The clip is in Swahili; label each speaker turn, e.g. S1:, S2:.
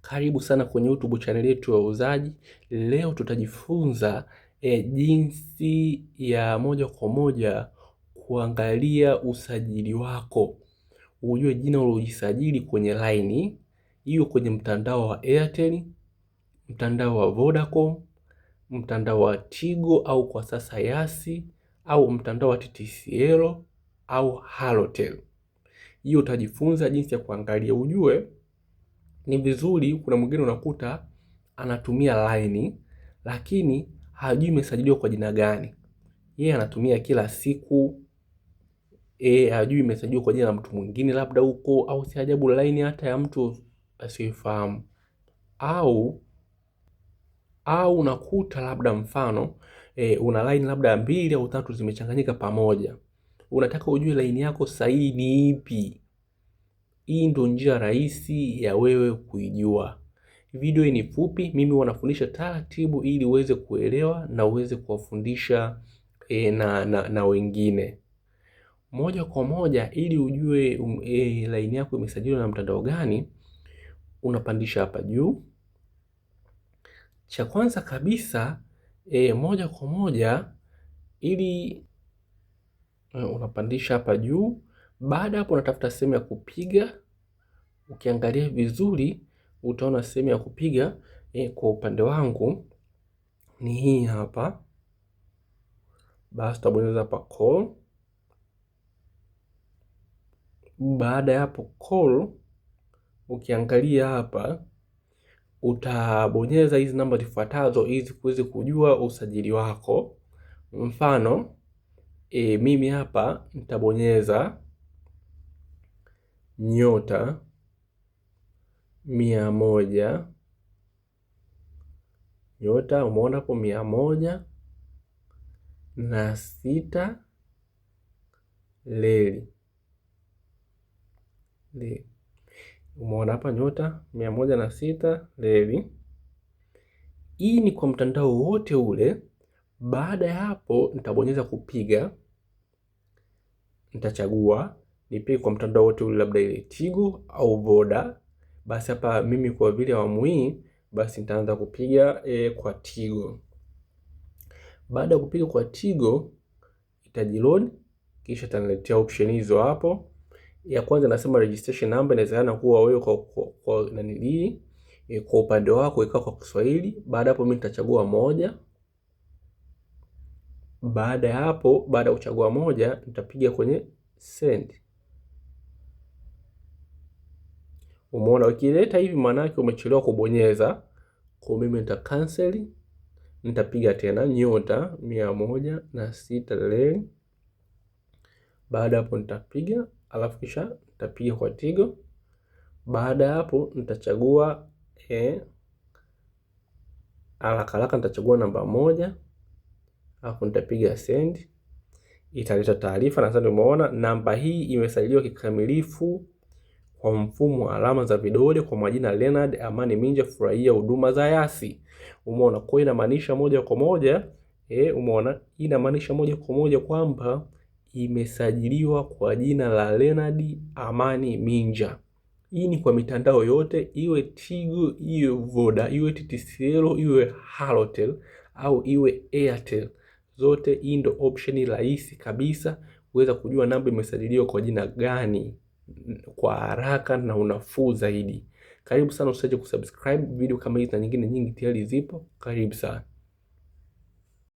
S1: Karibu sana kwenye YouTube channel yetu ya Wauzaji. Leo tutajifunza jinsi ya moja kwa moja kuangalia usajili wako, ujue jina ulilojisajili kwenye line hiyo, kwenye mtandao wa Airtel, mtandao wa Vodacom, mtandao wa Tigo au kwa sasa Yasi, au mtandao wa TTCL au Halotel. Hiyo utajifunza jinsi ya kuangalia, ujue ni vizuri. Kuna mwingine unakuta anatumia line lakini hajui imesajiliwa kwa jina gani. Yeye anatumia kila siku, hajui imesajiliwa kwa jina la mtu mwingine labda huko, au si ajabu line hata ya mtu asiyefahamu. Au unakuta labda mfano una line labda 2 au 3 zimechanganyika pamoja. Unataka ujue line yako sahihi ni ipi. Hii ndio njia rahisi ya wewe kuijua. Video hii ni fupi, mimi wanafundisha taratibu ili uweze kuelewa na uweze kuwafundisha na wengine. Moja kwa moja ili ujue line yako imesajiliwa na mtandao gani, unapandisha hapa juu. Cha kwanza kabisa moja kwa moja ili unapandisha hapa juu. Baada hapo unatafuta sehemu ya kupiga. Ukiangalia vizuri utaona sehemu ya kupiga kwa upande wangu ni hii hapa. Basi utabonyeza hapa call. Baada ya hapo call, ukiangalia hapa utabonyeza hizi namba zifuatazo ili kuweze kujua usajili wako. Mfano mimi hapa nitabonyeza *100 nyota, umeona hapo 106 leli. Umeona hapa nyota 106 leli. Hii ni kwa mtandao wote ule. Baada ya hapo nitabonyeza kupiga. Nitachagua nipige kwa mtandao wote ule, labda ile Tigo au Voda. Basi hapa mimi kwa vile awamu hii, basi nitaanza kupiga kwa Tigo. Baada ya kupiga kwa Tigo itajiload, kisha itaniletea option hizo hapo. Ya kwanza nasema registration number, inawezekana kuwa wewe kwa nanili kwa upande wako ikawa kwa Kiswahili. Baada hapo mimi nitachagua moja. Baada ya hapo, baada ya kuchagua moja, nitapiga kwenye send. Umeona ukileta hivi maana yake umechelewa kubonyeza. Kwa mimi nita cancel, nitapiga tena nyota 106 leli. Baada hapo nitapiga, alafu kisha nitapiga kwa Tigo. Baada hapo nitachagua haraka nitachagua namba 1, alafu nitapiga send. Italeta taarifa na sasa umeona namba hii imesajiliwa kikamilifu kwa mfumo wa alama za vidole kwa majina Leonard Amani Minja, furahia huduma za Yasi. Umeona, kwa inamaanisha moja kwa moja umeona, inamaanisha moja kwa moja kwamba imesajiliwa kwa jina la Leonard Amani Minja. Hii ni kwa mitandao yote, iwe Tigo, iwe Voda, iwe TTCL, iwe Halotel au iwe Airtel. Zote hii ndio option rahisi kabisa kuweza kujua namba imesajiliwa kwa jina gani kwa haraka na unafuu zaidi. Karibu sana, usiache kusubscribe. Video kama hizi na nyingine nyingi tayari zipo. Karibu sana.